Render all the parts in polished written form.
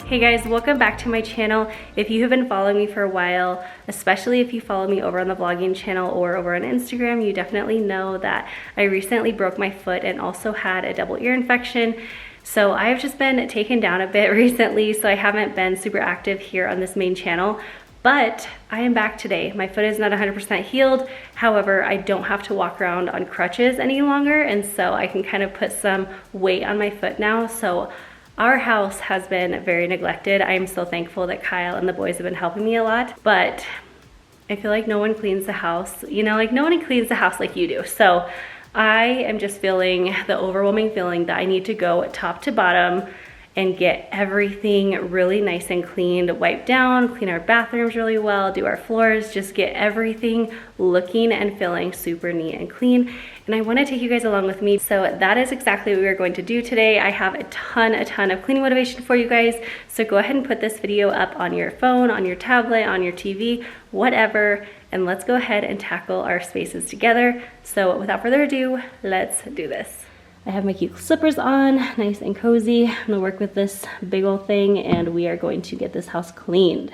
Hey guys, welcome back to my channel. If you have been following me for a while, especially if you follow me over on the vlogging channel or over on Instagram, you definitely know that I recently broke my foot and also had a double ear infection. So I've just been taken down a bit recently, so I haven't been super active here on this main channel. But I am back today. My foot is not 100% healed. However, I don't have to walk around on crutches any longer, and so I can kind of put some weight on my foot now. So our house has been very neglected. I am so thankful that Kyle and the boys have been helping me a lot, but I feel like no one cleans the house. You know, like no one cleans the house like you do. So I am just feeling the overwhelming feeling that I need to go top to bottom and get everything really nice and cleaned, wipe down, clean our bathrooms really well, do our floors, just get everything looking and feeling super neat and clean. And I want to take you guys along with me. So that is exactly what we are going to do today. I have a ton of cleaning motivation for you guys. So go ahead and put this video up on your phone, on your tablet, on your TV, whatever, and let's go ahead and tackle our spaces together. So without further ado, let's do this. I have my cute slippers on, nice and cozy. I'm gonna work with this big old thing and we are going to get this house cleaned.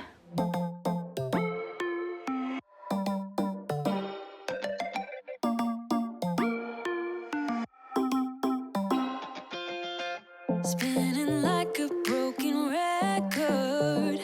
Spinning like a broken record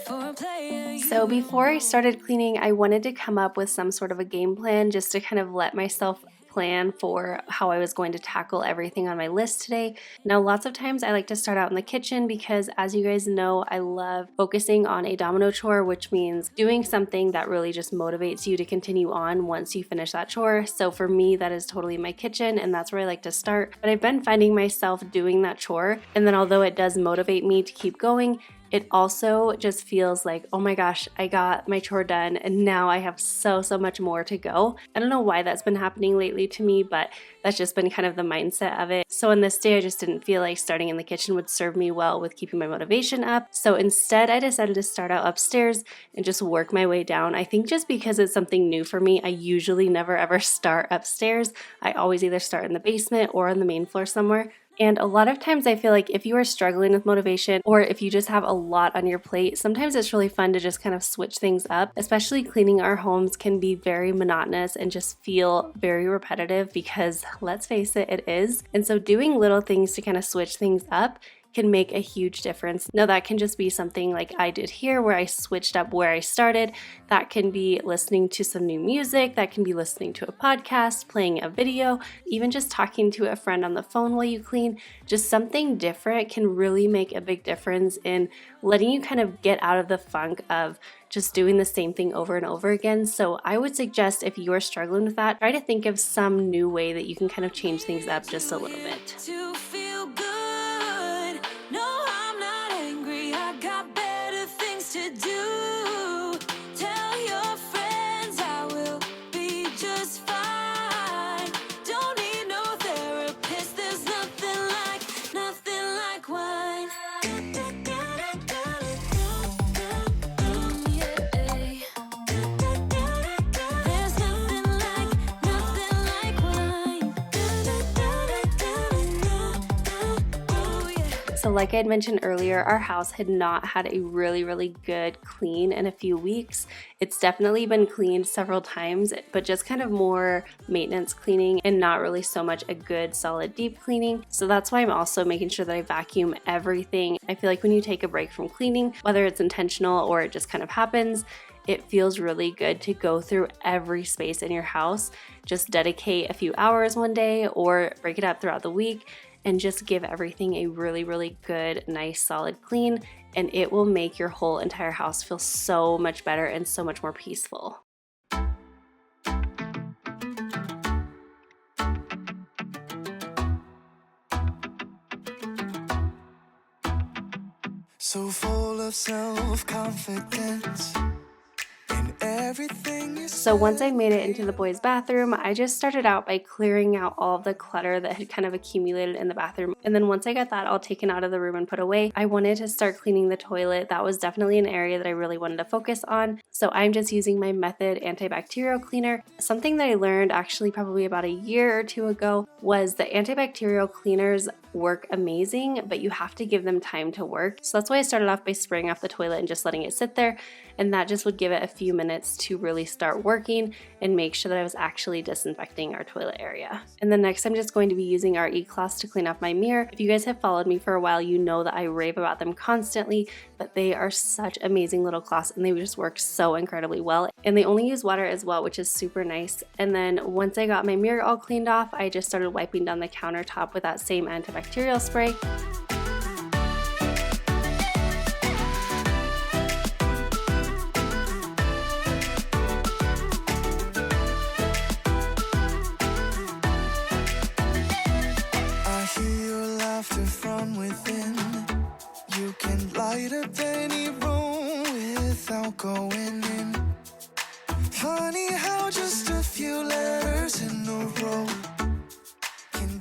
for a player. So before I started cleaning, I wanted to come up with some sort of a game plan just to kind of let myself plan for how I was going to tackle everything on my list today. Now, lots of times I like to start out in the kitchen because, as you guys know, I love focusing on a domino chore, which means doing something that really just motivates you to continue on once you finish that chore. So for me, that is totally my kitchen, and that's where I like to start. But I've been finding myself doing that chore, and then although it does motivate me to keep going, it also just feels like, oh my gosh, I got my chore done and now I have so much more to go. I don't know why that's been happening lately to me, but that's just been kind of the mindset of it. So on this day, I just didn't feel like starting in the kitchen would serve me well with keeping my motivation up. So instead, I decided to start out upstairs and just work my way down. I think just because it's something new for me, I usually never ever start upstairs. I always either start in the basement or on the main floor somewhere. And a lot of times I feel like if you are struggling with motivation or if you just have a lot on your plate, sometimes it's really fun to just kind of switch things up. Especially cleaning our homes can be very monotonous and just feel very repetitive because let's face it, it is. And so doing little things to kind of switch things up can make a huge difference. Now that can just be something like I did here where I switched up where I started. That can be listening to some new music, that can be listening to a podcast, playing a video, even just talking to a friend on the phone while you clean. Just something different can really make a big difference in letting you kind of get out of the funk of just doing the same thing over and over again. So I would suggest if you are struggling with that, try to think of some new way that you can kind of change things up just a little bit. To feel good. No, I'm not angry. I got better things to do. Tell your friends I will be just fine. Don't need no therapist. There's nothing like wine. There's nothing like wine. Oh yeah. So like I had mentioned earlier, our house had not had a really good clean in a few weeks. It's definitely been cleaned several times, but just kind of more maintenance cleaning and not really so much a good solid deep cleaning. So that's why I'm also making sure that I vacuum everything. I feel like when you take a break from cleaning, whether it's intentional or it just kind of happens, it feels really good to go through every space in your house. Just dedicate a few hours one day or break it up throughout the week and just give everything a really good, nice, solid clean, and it will make your whole entire house feel so much better and so much more peaceful. So full of self-confidence in everything you So once I made it into the boys' bathroom, I just started out by clearing out all of the clutter that had kind of accumulated in the bathroom. And then once I got that all taken out of the room and put away, I wanted to start cleaning the toilet. That was definitely an area that I really wanted to focus on. So I'm just using my Method antibacterial cleaner. Something that I learned actually probably about a year or two ago was that antibacterial cleaners work amazing, but you have to give them time to work. So that's why I started off by spraying off the toilet and just letting it sit there. And that just would give it a few minutes to really start working and make sure that I was actually disinfecting our toilet area. And then next I'm just going to be using our e-cloths to clean off my mirror. If you guys have followed me for a while, you know that I rave about them constantly, but they are such amazing little cloths and they just work so incredibly well. And they only use water as well, which is super nice. And then once I got my mirror all cleaned off, I just started wiping down the countertop with that same antibacterial spray. from within. You can light up any room without going in. Funny how just a few letters in a row.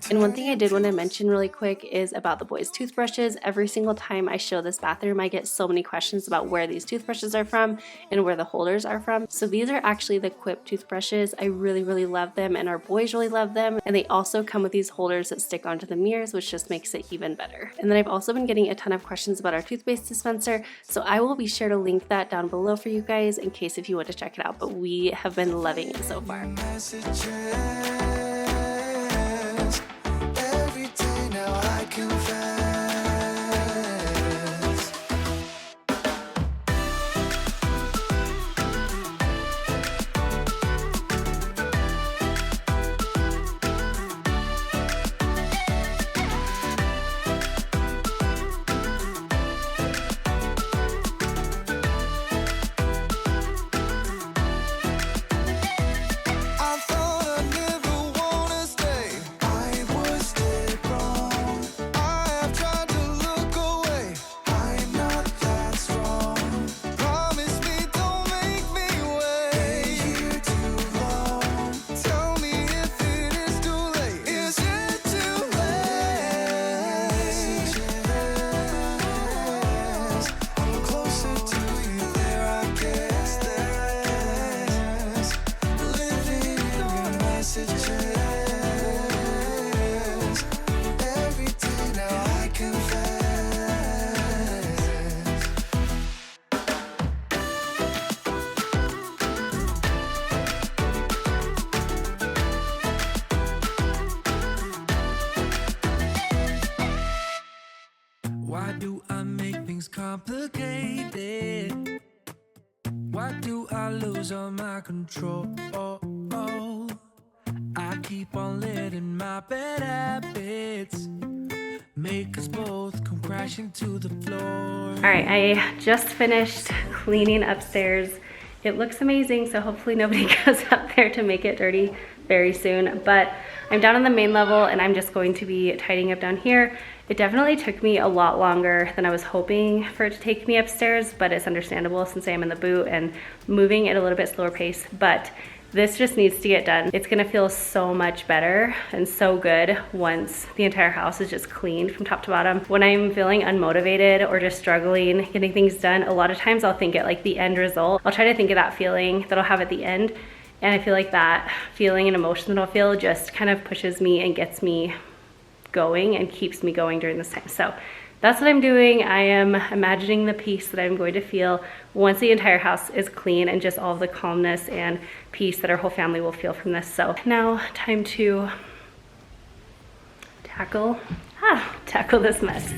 And one thing I did want to mention really quick is about the boys' toothbrushes. Every single time I show this bathroom, I get so many questions about where these toothbrushes are from and where the holders are from. So these are actually the Quip toothbrushes. I really, really love them and our boys really love them. And they also come with these holders that stick onto the mirrors, which just makes it even better. And then I've also been getting a ton of questions about our toothpaste dispenser. So I will be sure to link that down below for you guys in case if you want to check it out. But we have been loving it so far. Why do I make things complicated? Why do I lose all my control? I keep on letting my bad habits make us both come crashing to the floor. All right, I just finished cleaning upstairs. It looks amazing, so hopefully nobody goes up there to make it dirty very soon. But I'm down on the main level and I'm just going to be tidying up down here. It definitely took me a lot longer than I was hoping for it to take me upstairs, but it's understandable since I am in the boot and moving at a little bit slower pace. But this just needs to get done. It's gonna feel so much better and so good once the entire house is just cleaned from top to bottom. When I'm feeling unmotivated or just struggling getting things done, a lot of times I'll think at like the end result. I'll try to think of that feeling that I'll have at the end. And I feel like that feeling and emotion that I'll feel just kind of pushes me and gets me going and keeps me going during this time. So that's what I'm doing. I am imagining the peace that I'm going to feel once the entire house is clean and just all of the calmness and peace that our whole family will feel from this. So now time to tackle this mess.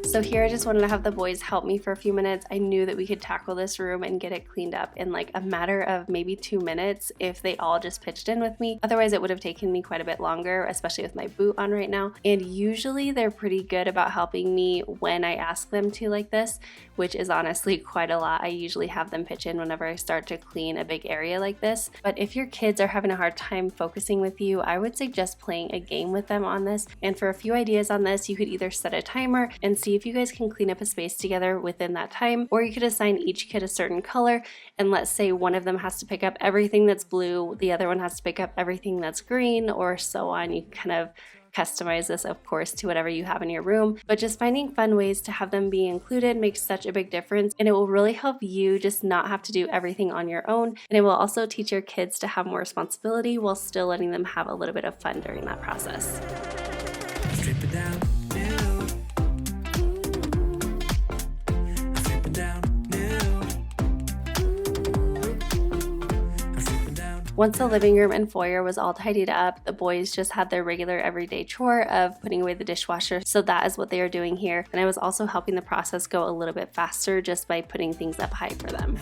So here I just wanted to have the boys help me for a few minutes. I knew that we could tackle this room and get it cleaned up in like a matter of maybe 2 minutes if they all just pitched in with me. Otherwise it would have taken me quite a bit longer, especially with my boot on right now. And usually they're pretty good about helping me when I ask them to like this, which is honestly quite a lot. I usually have them pitch in whenever I start to clean a big area like this. But if your kids are having a hard time focusing with you, I would suggest playing a game with them on this. And for a few ideas on this, you could either set a timer and see if you guys can clean up a space together within that time, or you could assign each kid a certain color, and let's say one of them has to pick up everything that's blue, the other one has to pick up everything that's green, or so on. You kind of customize this, of course, to whatever you have in your room, but just finding fun ways to have them be included makes such a big difference, and it will really help you just not have to do everything on your own, and it will also teach your kids to have more responsibility while still letting them have a little bit of fun during that process. Strip it down. Once the living room and foyer was all tidied up, the boys just had their regular everyday chore of putting away the dishwasher, so that is what they are doing here. And I was also helping the process go a little bit faster just by putting things up high for them.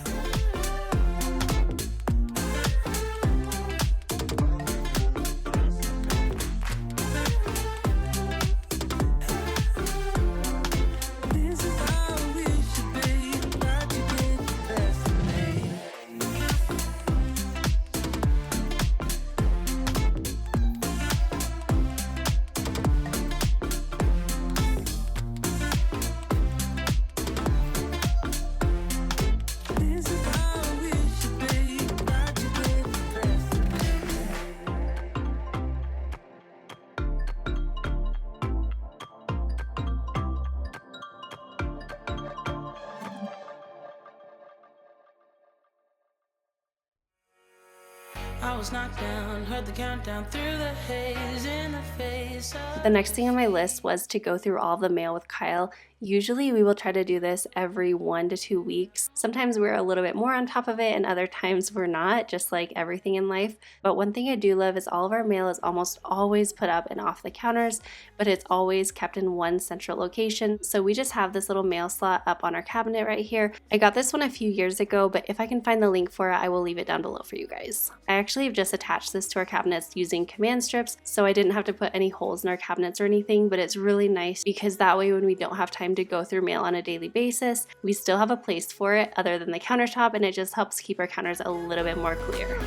I was knocked down, heard the countdown through the haze in the face of... The next thing on my list was to go through all of the mail with Kyle. Usually we will try to do this every 1 to 2 weeks. Sometimes we're a little bit more on top of it and other times we're not, just like everything in life. But one thing I do love is all of our mail is almost always put up and off the counters, but it's always kept in one central location. So we just have this little mail slot up on our cabinet right here. I got this one a few years ago, but if I can find the link for it, I will leave it down below for you guys. I actually have just attached this to our cabinets using command strips, so I didn't have to put any holes in our cabinets or anything, but it's really nice because that way when we don't have time to go through mail on a daily basis, we still have a place for it other than the countertop, and it just helps keep our counters a little bit more clear.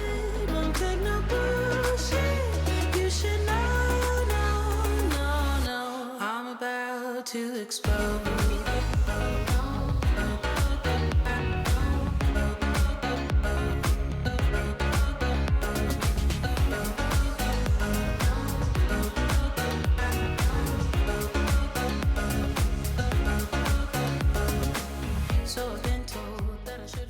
Don't take no bullshit. You should know, no. I'm about to explode.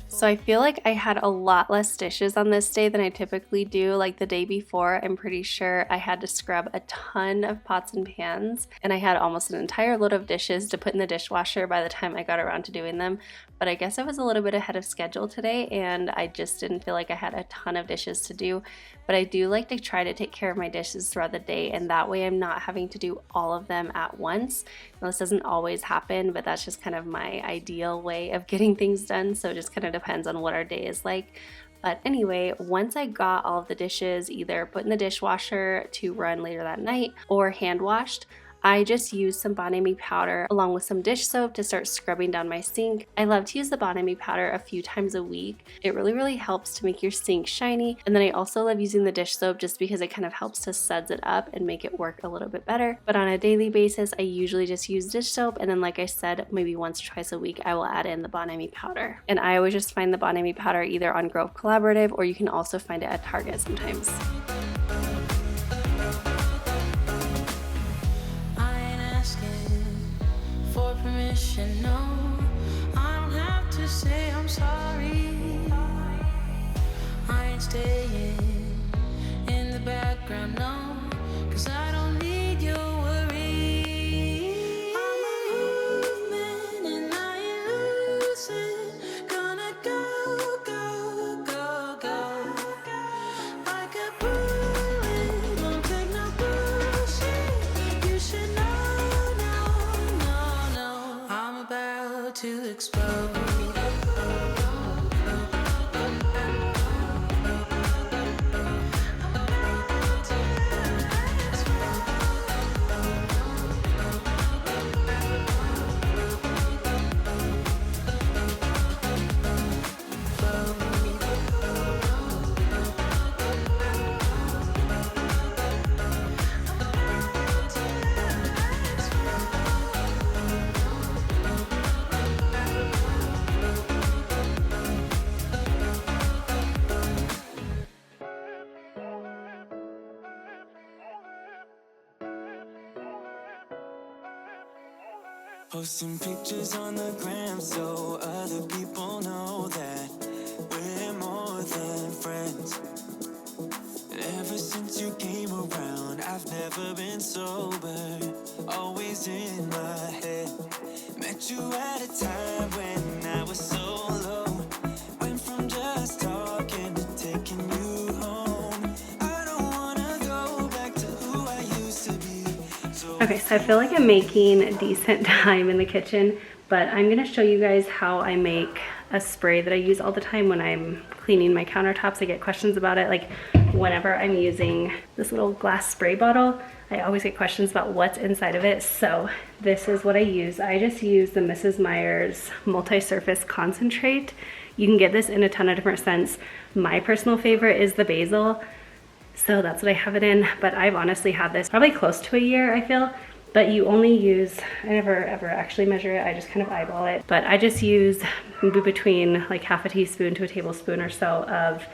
So I feel like I had a lot less dishes on this day than I typically do. Like the day before, I'm pretty sure I had to scrub a ton of pots and pans, and I had almost an entire load of dishes to put in the dishwasher by the time I got around to doing them. But I guess I was a little bit ahead of schedule today, and I just didn't feel like I had a ton of dishes to do. But I do like to try to take care of my dishes throughout the day, and that way I'm not having to do all of them at once. Now, this doesn't always happen, but that's just kind of my ideal way of getting things done, so it just kind of depends on what our day is like. But anyway, once I got all of the dishes either put in the dishwasher to run later that night or hand washed, I just used some Bonami powder along with some dish soap to start scrubbing down my sink. I love to use the Bonami powder a few times a week. It really helps to make your sink shiny. And then I also love using the dish soap just because it kind of helps to suds it up and make it work a little bit better. But on a daily basis, I usually just use dish soap. And then like I said, maybe once or twice a week, I will add in the Bonami powder. And I always just find the Bonami powder either on Grove Collaborative, or you can also find it at Target sometimes. For permission, no, I don't have to say I'm sorry. I ain't staying in the background, no, 'cause I don't need your worry. I'm a movement and I ain't losing. Gonna go like a bullet. Don't take no bullshit. You should know. Posting pictures on the gram so other people know that we're more than friends. Ever since you came around, I've never been sober, always in my head. Met you at a time when I was so low. Went from just talking to taking you home. I don't wanna go back to who I used to be. Okay, so I feel like I'm making decent time in the kitchen, but I'm gonna show you guys how I make a spray that I use all the time when I'm cleaning my countertops. I get questions about it, like whenever I'm using this little glass spray bottle, I always get questions about what's inside of it. So this is what I use. I just use the Mrs. Meyer's multi-surface concentrate. You can get this in a ton of different scents. My personal favorite is the basil. So that's what I have it in, but I've honestly had this probably close to a year, I feel. But you only use, I never ever actually measure it, I just kind of eyeball it. But I just use between like half a teaspoon to a tablespoon or so of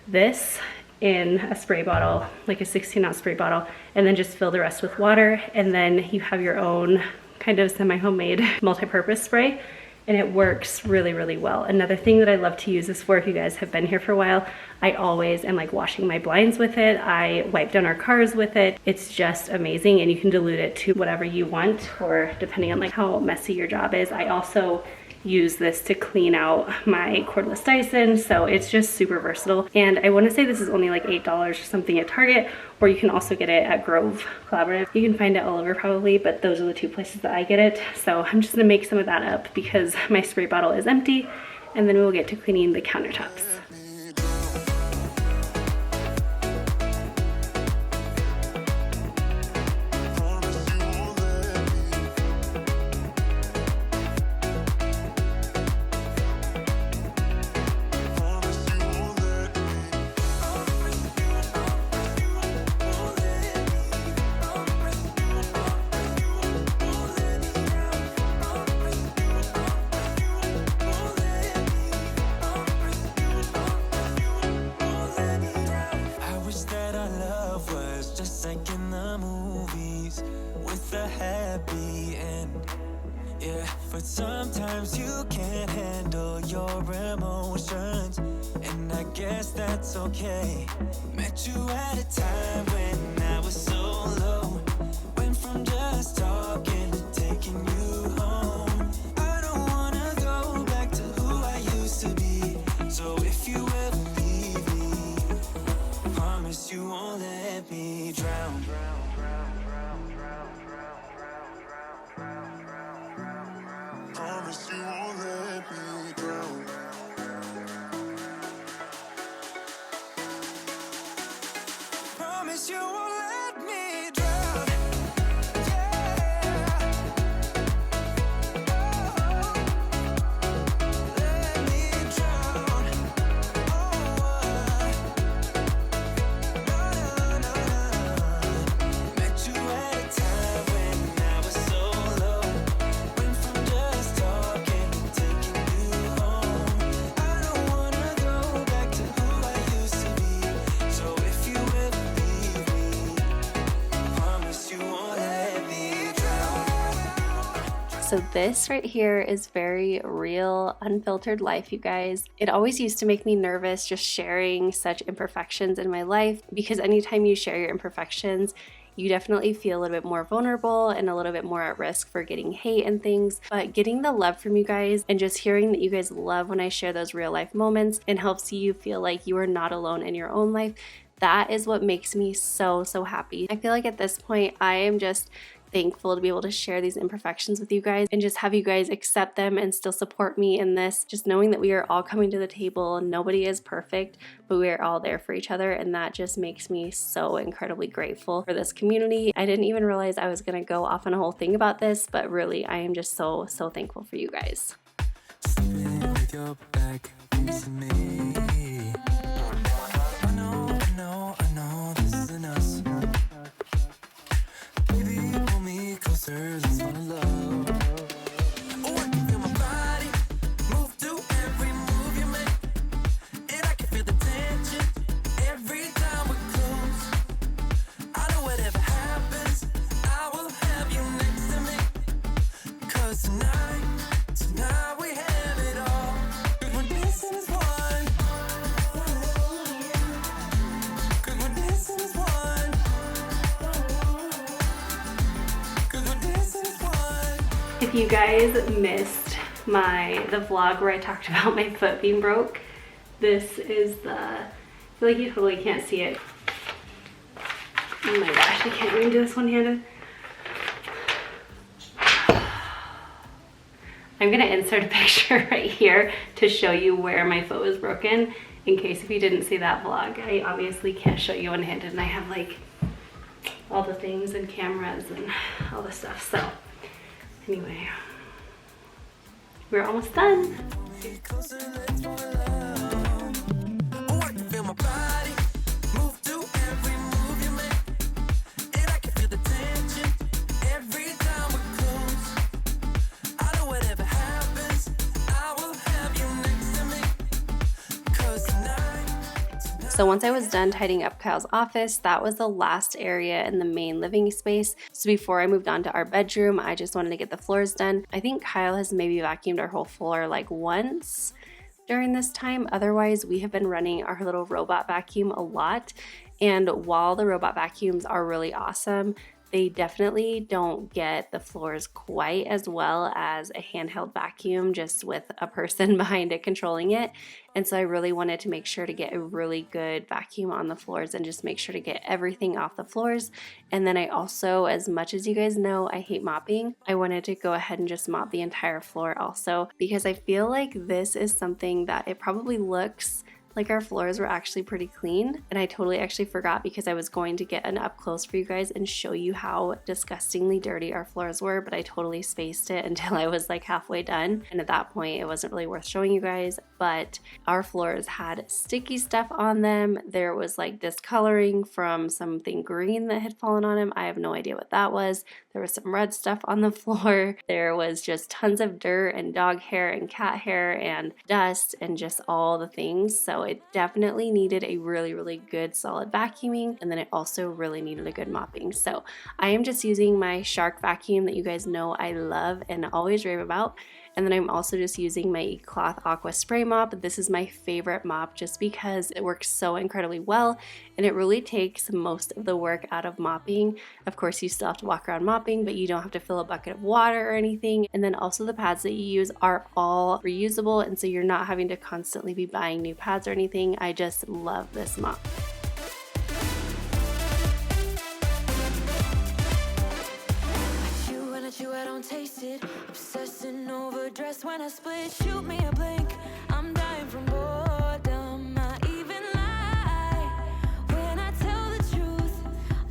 this in a spray bottle, like a 16-ounce spray bottle, and then just fill the rest with water. And then you have your own kind of semi-homemade multi-purpose spray, and it works really, really well. Another thing that I love to use this for, if you guys have been here for a while, I always am like washing my blinds with it. I wipe down our cars with it. It's just amazing, and you can dilute it to whatever you want, or depending on like how messy your job is. I also use this to clean out my cordless Dyson, so it's just super versatile. And I want to say this is only like $8 or something at Target, or you can also get it at Grove Collaborative. You can find it all over probably, but those are the two places that I get it. So I'm just gonna make some of that up because my spray bottle is empty, and then we'll get to cleaning the countertops. But sometimes you can't handle your emotions, and I guess that's okay. Met you at a time when I was so low. Went from just talking to taking you home. I don't wanna go back to who I used to be. So if you ever leave me, promise you won't let me drown. Promise you won't let me drown. Promise you won't let me drown. Yeah. Oh, let me drown. Oh, no. Met you at a time when I was so low. Went from just talking to taking you home. I don't wanna go back to who I used to be. So if you ever leave me, promise you won't let me drown. So this right here is very real, unfiltered life, you guys. It always used to make me nervous just sharing such imperfections in my life, because anytime you share your imperfections, you definitely feel a little bit more vulnerable and a little bit more at risk for getting hate and things. But getting the love from you guys and just hearing that you guys love when I share those real life moments and helps you feel like you are not alone in your own life, that is what makes me so, so happy. I feel like at this point, I am just thankful to be able to share these imperfections with you guys and just have you guys accept them and still support me in this. Just knowing that we are all coming to the table, nobody is perfect, but we are all there for each other, and that just makes me so incredibly grateful for this community. I didn't even realize I was gonna go off on a whole thing about this, but really I am just so, so thankful for you guys. Sleeping with your back facing me. I know, this isn't us. Baby, pull me closer, let's fall in love. Oh, I can feel my body move to every move you make, and I can feel the tension every time we're close. I know whatever happens, I will have you next to me, 'cause If you guys missed the vlog where I talked about my foot being broke, this is I feel like you totally can't see it. Oh my gosh, I can't even do this one-handed. I'm gonna insert a picture right here to show you where my foot was broken, in case if you didn't see that vlog. I obviously can't show you one-handed, and I have like all the things and cameras and all the stuff. So anyway, we're almost done. So once I was done tidying up Kyle's office, that was the last area in the main living space. So before I moved on to our bedroom, I just wanted to get the floors done. I think Kyle has maybe vacuumed our whole floor like once during this time. Otherwise, we have been running our little robot vacuum a lot. And while the robot vacuums are really awesome, they definitely don't get the floors quite as well as a handheld vacuum just with a person behind it controlling it. And so I really wanted to make sure to get a really good vacuum on the floors and just make sure to get everything off the floors. And then I also, as much as you guys know, I hate mopping, I wanted to go ahead and just mop the entire floor also, because I feel like this is something that it probably looks like our floors were actually pretty clean, and I totally actually forgot because I was going to get an up close for you guys and show you how disgustingly dirty our floors were, but I totally spaced it until I was like halfway done, and at that point it wasn't really worth showing you guys. But our floors had sticky stuff on them. There was like discoloring from something green that had fallen on them. I have no idea what that was. There was some red stuff on the floor. There was just tons of dirt and dog hair and cat hair and dust and just all the things. So it definitely needed a really, really good solid vacuuming, and then it also really needed a good mopping. So I am just using my Shark vacuum that you guys know I love and always rave about. And then I'm also just using my Cloth Aqua Spray Mop. This is my favorite mop just because it works so incredibly well and it really takes most of the work out of mopping. Of course, you still have to walk around mopping, but you don't have to fill a bucket of water or anything. And then also the pads that you use are all reusable, and so you're not having to constantly be buying new pads or anything. I just love this mop. I don't taste it. Obsessing over dress when I split. Shoot me a blink. I'm dying from boredom. I even lie when I tell the truth.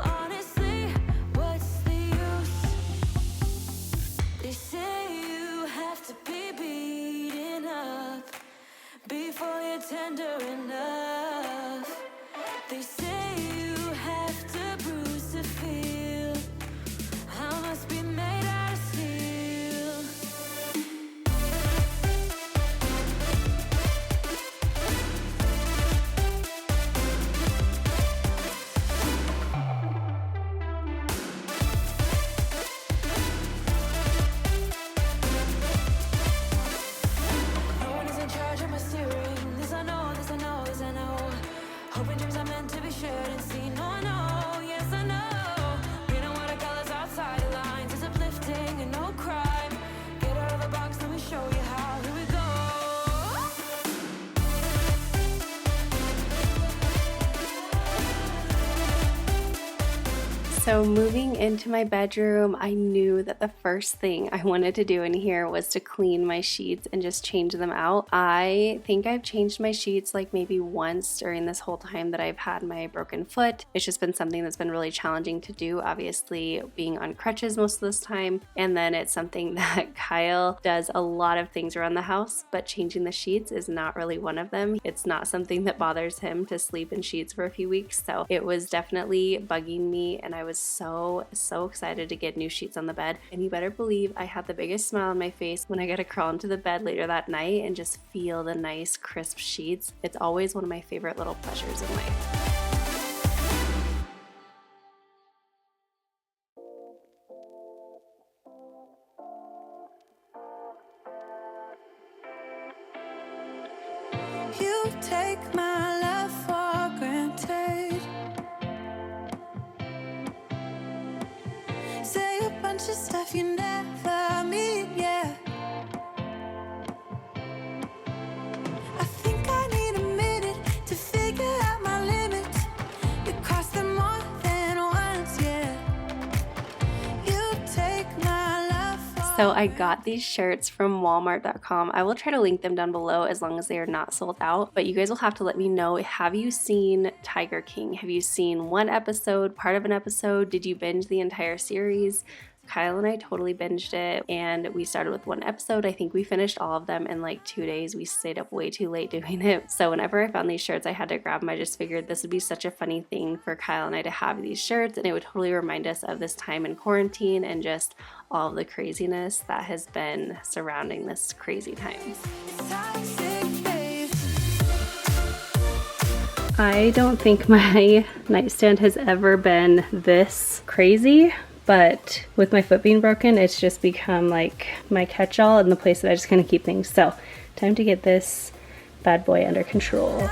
Honestly, what's the use? They say you have to be beaten up before you're tender enough. They say you have to bruise to feel. I must be made out of steel. No one is in charge of my steering. This I know, this I know, this I know. Hoping dreams are meant to be shared and seen. No, I know, yes I know. Reading watercolors outside the lines is uplifting and no crime. Get out of the box, let me show you how. Here we go. So moving into my bedroom, I knew that the first thing I wanted to do in here was to clean my sheets and just change them out. I think I've changed my sheets like maybe once during this whole time that I've had my broken foot. It's just been something that's been really challenging to do, obviously being on crutches most of this time. And then it's something that Kyle does a lot of things around the house, but changing the sheets is not really one of them. It's not something that bothers him to sleep in sheets for a few weeks. So it was definitely bugging me, and I was so excited to get new sheets on the bed. And you better believe I had the biggest smile on my face when I got to crawl into the bed later that night and just feel the nice crisp sheets. It's always one of my favorite little pleasures in life. You take my love for granted. Say a bunch of stuff you never mean. So I got these shirts from walmart.com. I will try to link them down below as long as they are not sold out. But you guys will have to let me know, have you seen Tiger King? Have you seen one episode, part of an episode? Did you binge the entire series? Kyle and I totally binged it, and we started with one episode. I think we finished all of them in like 2 days. We stayed up way too late doing it. So whenever I found these shirts, I had to grab them. I just figured this would be such a funny thing for Kyle and I to have these shirts, and it would totally remind us of this time in quarantine and just all of the craziness that has been surrounding this crazy time. I don't think my nightstand has ever been this crazy. But with my foot being broken, it's just become like my catch-all and the place that I just kind of keep things. So, time to get this bad boy under control.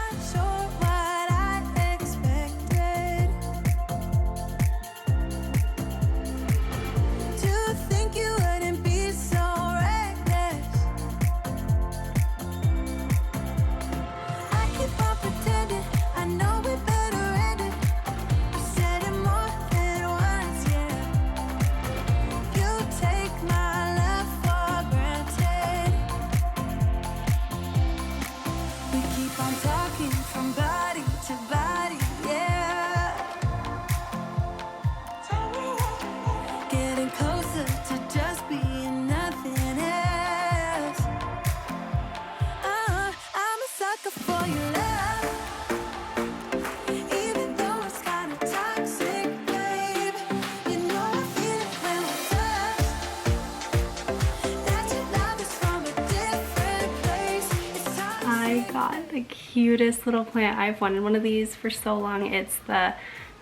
The cutest little plant. I've wanted one of these for so long. It's the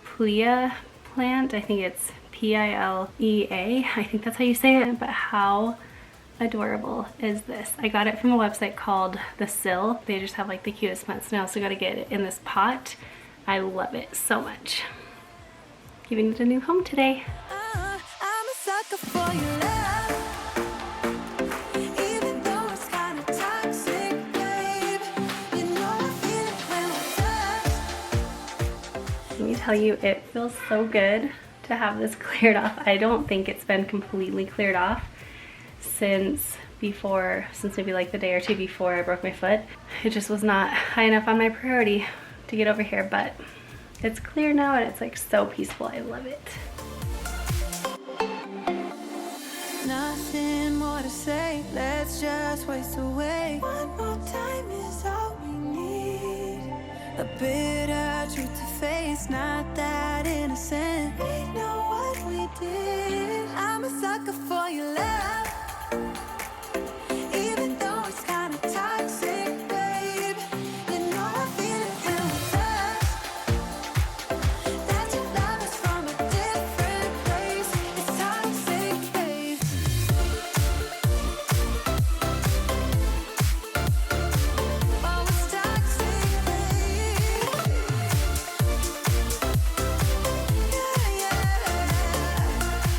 Plea plant. I think it's Pilea. I think that's how you say it. But how adorable is this? I got it from a website called The Sill. They just have like the cutest plants. And I also got to get it in this pot. I love it so much. Giving it a new home today. I'm a sucker for your love. Let me tell you, it feels so good to have this cleared off. I don't think it's been completely cleared off since maybe like the day or two before I broke my foot. It just was not high enough on my priority to get over here, but it's clear now and it's like so peaceful. I love it. Nothing more to say, let's just waste away. One more time is all we need. A bitter truth to face, not that innocent. We know what we did. I'm a sucker for your love. Even though it's kinda toxic, babe. You know I feel it when we touch. That your love is from a different place. It's toxic, babe. Oh, it's toxic, babe. Yeah, yeah.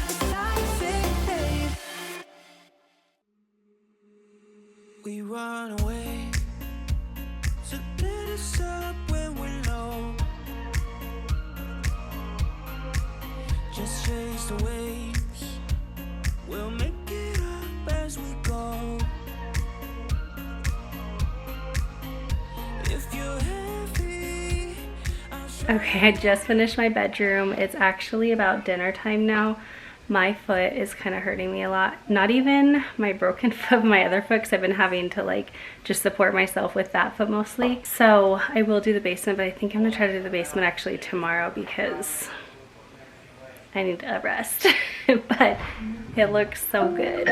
It's toxic, babe. We run away, so let us up when we're low. Just chase the waves, we'll make it up as we go. If you're heavy, Okay, I just finished my bedroom. It's actually about dinner time now. My foot is kind of hurting me a lot. Not even my broken foot, my other foot, because I've been having to like just support myself with that foot mostly. So I will do the basement, but I think I'm gonna try to do the basement actually tomorrow because I need a rest. But it looks so good.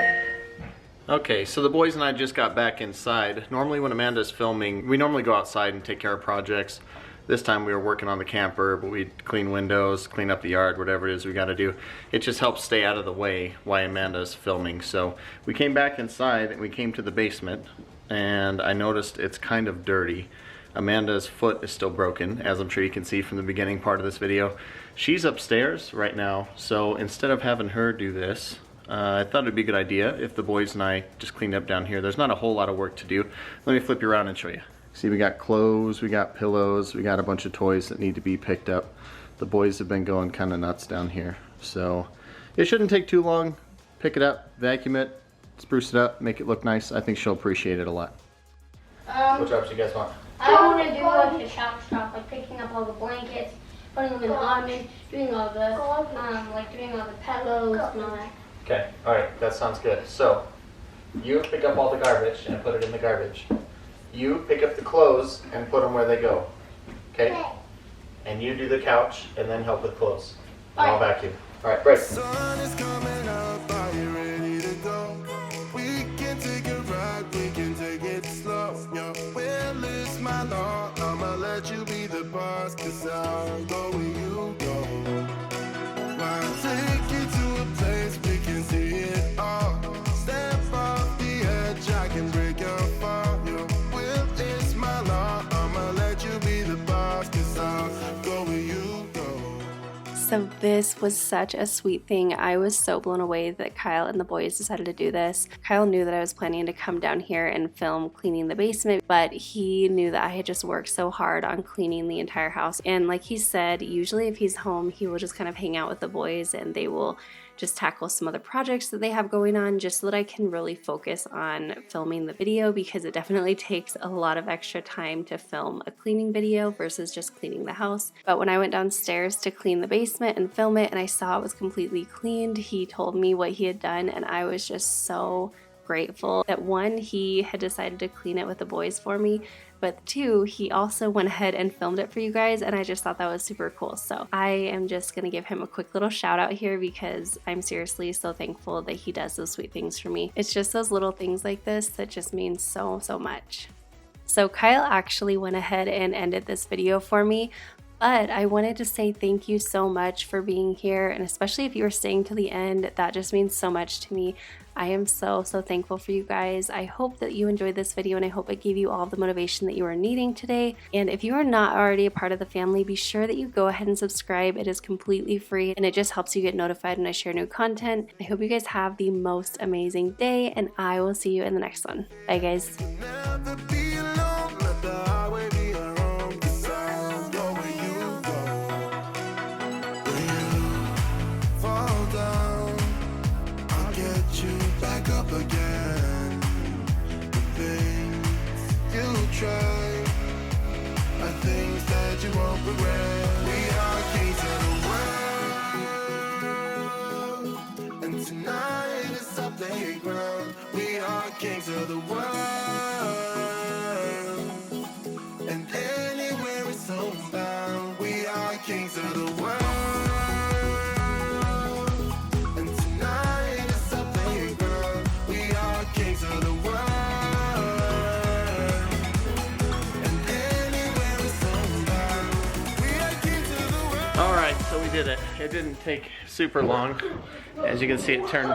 Okay, so the boys and I just got back inside. Normally when Amanda's filming, we normally go outside and take care of projects. This time we were working on the camper, but we clean windows, clean up the yard, whatever it is we gotta do. It just helps stay out of the way while Amanda's filming. So we came back inside and we came to the basement and I noticed it's kind of dirty. Amanda's foot is still broken, as I'm sure you can see from the beginning part of this video. She's upstairs right now, so instead of having her do this, I thought it'd be a good idea if the boys and I just cleaned up down here. There's not a whole lot of work to do. Let me flip you around and show you. See, we got clothes, we got pillows, we got a bunch of toys that need to be picked up. The boys have been going kind of nuts down here. So it shouldn't take too long. Pick it up, vacuum it, spruce it up, make it look nice. I think she'll appreciate it a lot. What jobs do you guys want? I want to do like the shop stuff, like picking up all the blankets, putting them in the ottoman, doing all the doing all the pillows and all that. Okay, all right, that sounds good. So, you pick up all the garbage and put it in the garbage. You pick up the clothes and put them where they go. Okay? And you do the couch and then help with clothes. And I'll vacuum. All right, break. Sun is coming up, are you ready to go? We can take a ride, we can take it slow. Your will is my law, I'ma let you be the boss, 'cause I'll go where you go. I'll take you to a place we can see it all. Step off the edge, I can break your fall. Your will is my law, I'ma let you be the boss, 'cause I'll go where you go. So this was such a sweet thing. I was so blown away that Kyle and the boys decided to do this. Kyle knew that I was planning to come down here and film cleaning the basement, but he knew that I had just worked so hard on cleaning the entire house. And like he said, usually if he's home, he will just kind of hang out with the boys and they will just tackle some other projects that they have going on, just so that I can really focus on filming the video, because it definitely takes a lot of extra time to film a cleaning video versus just cleaning the house. But when I went downstairs to clean the basement and film it and I saw it was completely cleaned, he told me what he had done and I was just so grateful that one, he had decided to clean it with the boys for me, but two, he also went ahead and filmed it for you guys, and I just thought that was super cool. So I am just gonna give him a quick little shout out here because I'm seriously so thankful that he does those sweet things for me. It's just those little things like this that just mean so much. So Kyle actually went ahead and ended this video for me, but I wanted to say thank you so much for being here, and especially if you were staying to the end, that just means so much to me. I am so thankful for you guys. I hope that you enjoyed this video and I hope it gave you all the motivation that you are needing today. And if you are not already a part of the family, be sure that you go ahead and subscribe. It is completely free and it just helps you get notified when I share new content. I hope you guys have the most amazing day and I will see you in the next one. Bye guys. Never be alone, let the highway be your home, 'cause I'll go where you go. When you fall down, I'll get you back up again. The things you try are things that you won't regret. We are kings of the world, and tonight is our playground. We are kings of the world, and anywhere it's homebound. We are kings of the world. Alright, so we did it. It didn't take super long. As you can see, it turned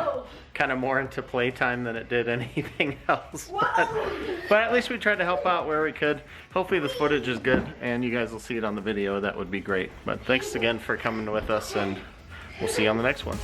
kind of more into playtime than it did anything else. But at least we tried to help out where we could. Hopefully this footage is good and you guys will see it on the video. That would be great. But thanks again for coming with us and we'll see you on the next one.